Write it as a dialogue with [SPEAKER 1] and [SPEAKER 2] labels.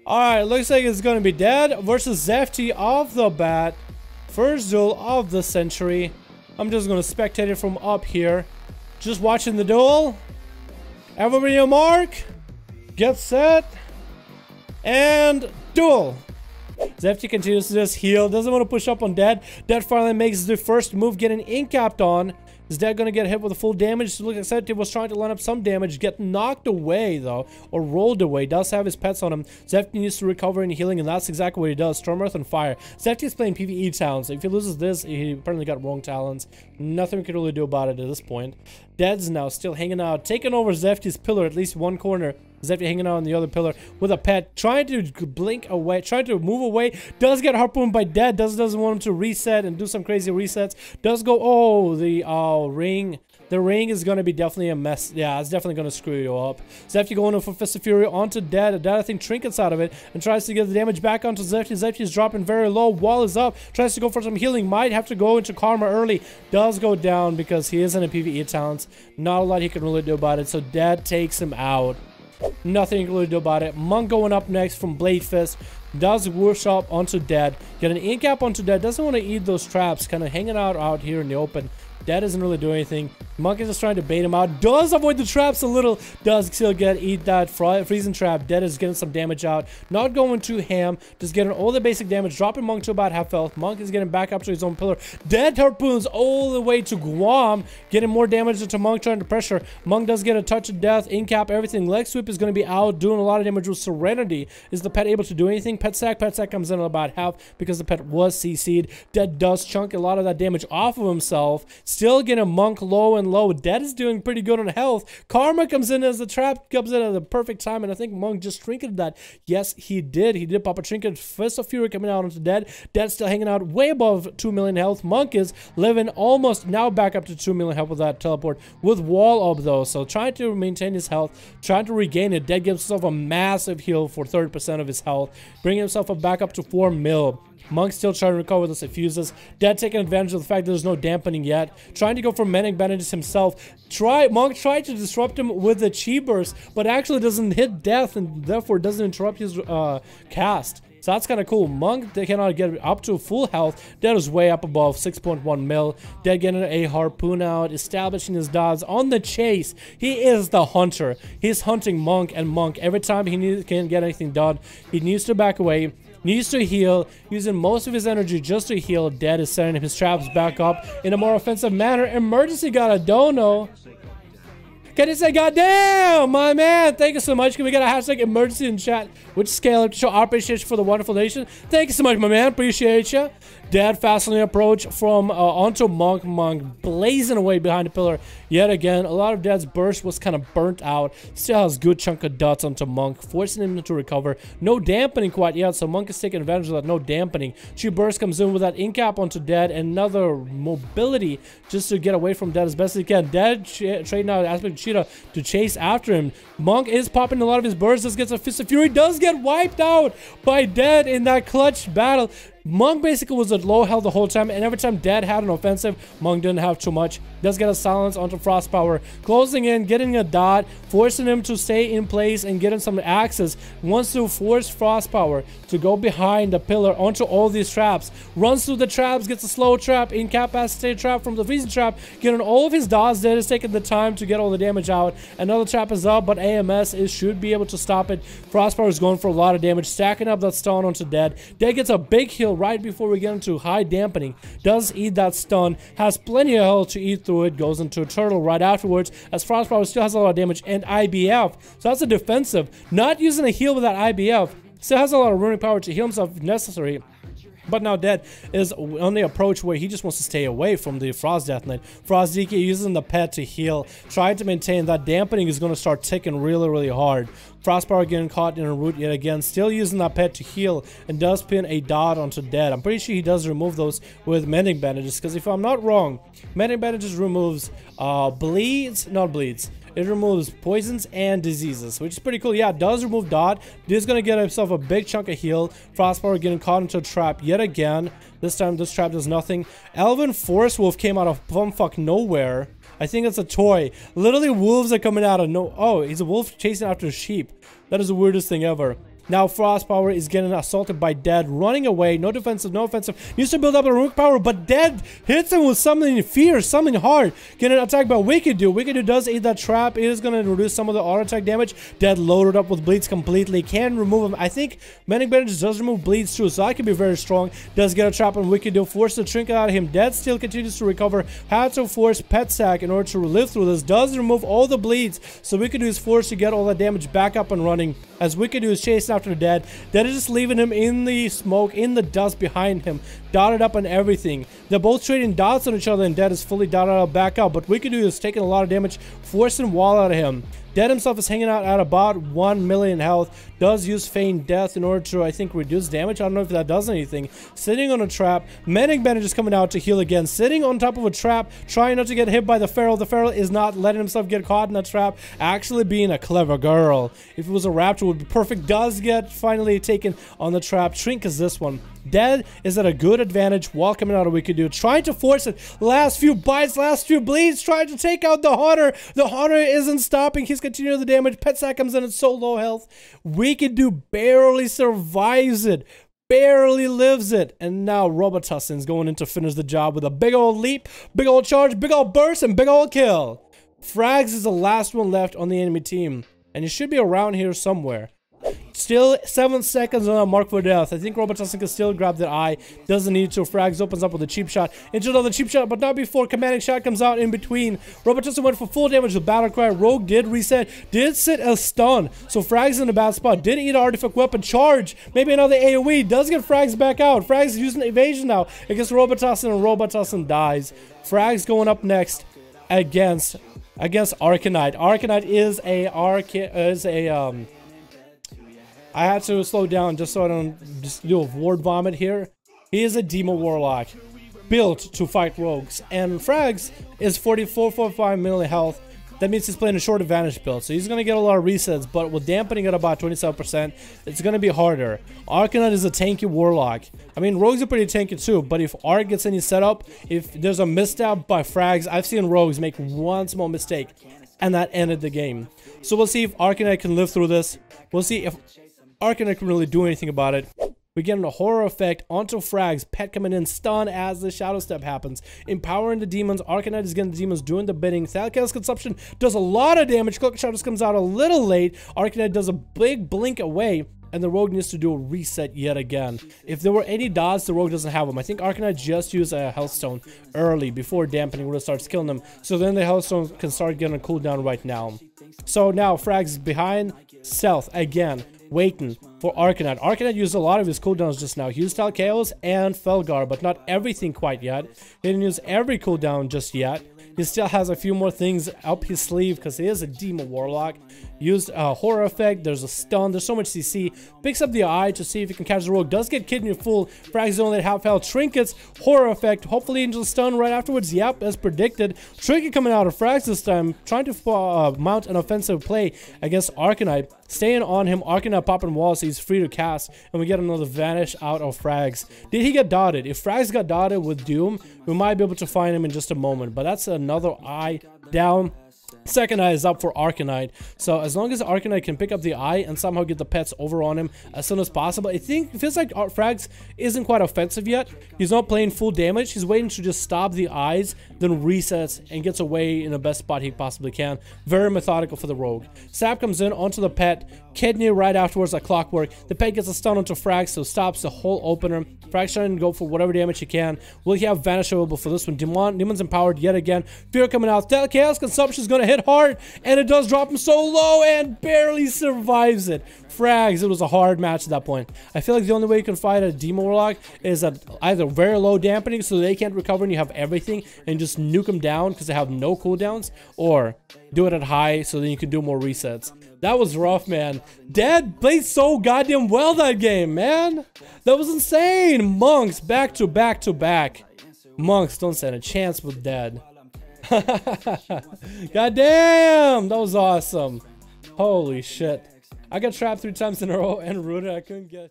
[SPEAKER 1] Alright, looks like it's gonna be Dead versus Zefty off the bat. First duel of the century. I'm just gonna spectate it from up here. Just watching the duel. Everybody on mark. Get set. And duel. Zefty continues to just heal. Doesn't want to push up on Dead. Dead finally makes the first move, getting incapped on. Is Dead going to get hit with a full damage? So look like Zefty was trying to line up some damage. Get knocked away though. Or rolled away. Does have his pets on him. Zefty needs to recover and healing, and that's exactly what he does. Storm, Earth, and Fire. Zefty is playing PvE talents. If he loses this, he apparently got wrong talents. Nothing we can really do about it at this point. Dead's now still hanging out. Taking over Zefty's pillar, at least one corner. Zefty hanging out on the other pillar with a pet, trying to blink away, trying to move away. Does get harpooned by Dead. Doesn't want him to reset and do some crazy resets. Does go, oh, the ring. The ring is going to be definitely a mess. Yeah, it's definitely going to screw you up. Zefty going for Fist of Fury onto Dead. Dead, I think, trinkets out of it and tries to get the damage back onto Zefty. Zefty is dropping very low. Wall is up. Tries to go for some healing. Might have to go into Karma early. Does go down because he isn't a PvE talent. Not a lot he can really do about it. So Dead takes him out. Nothing you can really do about it. Monk going up next from Blade Fist. Does workshop onto Dead. Get an incap onto Dead. Doesn't want to eat those traps. Kind of hanging out here in the open. Dead doesn't really do anything. Monk is just trying to bait him out. Does avoid the traps a little. Does still eat that freezing trap. Dead is getting some damage out. Not going too ham. Just getting all the basic damage. Dropping Monk to about half health. Monk is getting back up to his own pillar. Dead harpoons all the way to Guam. Getting more damage into Monk, trying to pressure. Monk does get a touch of death. Incap everything. Leg sweep is going to be out. Doing a lot of damage with Serenity. Is the pet able to do anything? Pet sack comes in at about half because the pet was CC'd. Dead does chunk a lot of that damage off of himself. Still getting a Monk low and low. Dead is doing pretty good on health. Karma comes in as the trap comes in at the perfect time, and I think Monk just trinketed that. Yes, he did. He did pop a trinket. Fist of Fury coming out onto Dead. Dead still hanging out way above 2 million health. Monk is living almost now back up to 2 million health with that teleport. With wall up though, so trying to maintain his health, trying to regain it. Dead gives himself a massive heal for 30% of his health, bringing himself back up to 4 mil. Monk still trying to recover with the fuses. Dead taking advantage of the fact that there's no dampening yet. Trying to go for Mending Bandages himself. Monk tried to disrupt him with the Chi Burst, but actually doesn't hit death and therefore doesn't interrupt his cast. So that's kind of cool. Monk, they cannot get up to full health. Dead is way up above 6.1 mil. Dead getting a harpoon out, establishing his dots on the chase. He is the hunter. He's hunting Monk, and Monk, every time he can't get anything done, he needs to back away. Needs to heal, using most of his energy just to heal. Dead is setting his traps back up in a more offensive manner. Emergency got a dono. Can you say goddamn, my man? Thank you so much. Can we get a hashtag emergency in chat? Which scale to show our appreciation for the wonderful nation? Thank you so much, my man. Appreciate you. Dead fastly approach from onto Monk. Monk blazing away behind the pillar yet again. A lot of Dead's burst was kind of burnt out. Still has good chunk of dots onto Monk, forcing him to recover. No dampening quite yet, so Monk is taking advantage of that. No dampening. Chi Burst comes in with that incap onto Dead. Another mobility just to get away from Dead as best as he can. Dead trading out Aspect Cheetah to chase after him. Monk is popping a lot of his bursts. Just gets a Fist of Fury. Does get wiped out by Dead in that clutch battle. Monk basically was at low health the whole time, and every time Dead had an offensive, Monk didn't have too much. Does get a silence onto Frost Power, closing in, getting a dot, forcing him to stay in place and getting some axes. Wants to force Frost Power to go behind the pillar onto all these traps. Runs through the traps, gets a slow trap, incapacitated trap from the freezing trap, getting all of his dots. Dead is taking the time to get all the damage out. Another trap is up, but AMS should be able to stop it. Frost Power is going for a lot of damage, stacking up that stun onto Dead. Dead gets a big heal right before we get into high dampening. Does eat that stun, has plenty of health to eat through it, goes into a turtle right afterwards as Frost Power still has a lot of damage and IBF. So that's a defensive. Not using a heal with that IBF. Still has a lot of running power to heal himself if necessary. But now Dead is on the approach where he just wants to stay away from the Frost Death Knight. Frost DK using the pet to heal, trying to maintain that dampening is going to start ticking really hard. Frost Power getting caught in a root yet again, still using that pet to heal, and does pin a dot onto Dead. I'm pretty sure he does remove those with Mending Bandages, because if I'm not wrong, Mending Bandages removes it removes poisons and diseases, which is pretty cool. Yeah, it does remove dot. He's gonna get himself a big chunk of heal. Frost Power getting caught into a trap yet again. This time this trap does nothing. Elven Forest Wolf came out of bumfuck nowhere. I think it's a toy. Literally wolves are coming out of no. Oh, he's a wolf chasing after a sheep. That is the weirdest thing ever. Now Frost Power is getting assaulted by Dead, running away. No defensive, no offensive. Needs to build up the Rook Power, but Dead hits him with something fierce, something hard. Getting attacked by Wicked Dude. Wicked Dude does eat that trap. It is going to reduce some of the auto attack damage. Dead loaded up with bleeds completely. Can remove him. I think Manic Bandage does remove bleeds too, so that can be very strong. Does get a trap on Wicked Dude. Force the trinket out of him. Dead still continues to recover. Had to force Pet Sack in order to live through this. Does remove all the bleeds, so Wicked Dude is forced to get all that damage back up and running. As Wicked Dude is chasing after Dead. Dead is just leaving him in the smoke, in the dust behind him, dotted up and everything. They're both trading dots on each other, and Dead is fully dotted up back up, but Wicked Dude is taking a lot of damage, forcing wall out of him. Dead himself is hanging out at about 1 million health. Does use Feign Death in order to, I think, reduce damage. I don't know if that does anything. Sitting on a trap. Manic Bandage is coming out to heal again. Sitting on top of a trap, trying not to get hit by the Feral. The Feral is not letting himself get caught in that trap. Actually being a clever girl. If it was a Raptor, it would be perfect. Does get finally taken on the trap. Shrink is this one. Dead is at a good advantage while coming out of Wicked Dude. Trying to force it. Last few bites, last few bleeds. Trying to take out the Hunter. The Hunter isn't stopping. He's continuing the damage. Pet Sack comes in at so low health. Wicked Dude barely survives it. Barely lives it. And now Robitussin's going in to finish the job with a big old leap, big old charge, big old burst, and big old kill. Frags is the last one left on the enemy team. And he should be around here somewhere. Still 7 seconds on a mark for death. I think Robitussin can still grab that eye. Doesn't need to. Frags opens up with a cheap shot. Into another cheap shot, but not before commanding shot comes out in between. Robitussin went for full damage with Battle Cry. Rogue did reset. Did sit a stun. So Frags in a bad spot. Did eat an artifact weapon. Charge. Maybe another AoE. Does get Frags back out. Frags using evasion now against Robitussin, and Robitussin dies. Frags going up next against Arcanite. Arcanite is I had to slow down just so I don't just do a word vomit here. He is a Demo Warlock built to fight rogues, and Frags is 44.5 million health. That means he's playing a short advantage build, so he's going to get a lot of resets, but with dampening at about 27%, it's going to be harder. Arcanite is a tanky Warlock. I mean, Rogues are pretty tanky too, but if Arc gets any setup, if there's a misstep by Frags, I've seen Rogues make one small mistake, and that ended the game. So we'll see if Arcanite can live through this. We'll see if Arcanite can really do anything about it. We get a horror effect onto Frags. Pet coming in, stun as the Shadow Step happens. Empowering the demons. Arcanite is getting the demons doing the bidding. Thalcast Consumption does a lot of damage. Cloak Shadows comes out a little late. Arcanite does a big blink away. And the Rogue needs to do a reset yet again. If there were any dodges, the Rogue doesn't have them. I think Arcanite just used a Healthstone early before dampening really starts killing them. So then the Healthstone can start getting a cooldown right now. So now Frags is behind. Stealth again. Waiting for Arcanite. Arcanite used a lot of his cooldowns just now. He used Chaos and Felgar, but not everything quite yet. He didn't use every cooldown just yet. He still has a few more things up his sleeve because he is a Demo Warlock. Used a horror effect. There's a stun. There's so much CC. Picks up the eye to see if he can catch the Rogue. Does get Kidney full. Frags only at half health. Trinkets. Horror effect. Hopefully Angel stun right afterwards. Yep, as predicted. Trinket coming out of Frags this time. Trying to mount an offensive play against Arcanite. Staying on him. Arcanite popping walls so he's free to cast. And we get another vanish out of Frags. Did he get dotted? If Frags got dotted with Doom, we might be able to find him in just a moment. But that's another eye down. Second eye is up for Arcanite. So as long as Arcanite can pick up the eye and somehow get the pets over on him as soon as possible, it feels like Frags isn't quite offensive yet. He's not playing full damage. He's waiting to just stop the eyes, then resets and gets away in the best spot he possibly can. Very methodical for the Rogue. Sap comes in onto the pet. Kidney right afterwards like clockwork. The pet gets a stun onto Frags, so stops the whole opener. Frags trying to go for whatever damage he can. Will he have Vanish available for this one? Demon's empowered yet again. Fear coming out. Chaos Consumption is going to hit hard, and it does drop him so low and barely survives it. Frags, it was a hard match at that point. I feel like the only way you can fight a Demo Warlock is at either very low dampening so they can't recover and you have everything and just nuke them down because they have no cooldowns, or do it at high so then you can do more resets. That was rough, man. Dead played so goddamn well that game, man. That was insane. Monks back to back to back. Monks don't stand a chance with Dead. Goddamn, that was awesome. Holy shit. I got trapped 3 times in a row and rooted. I couldn't get...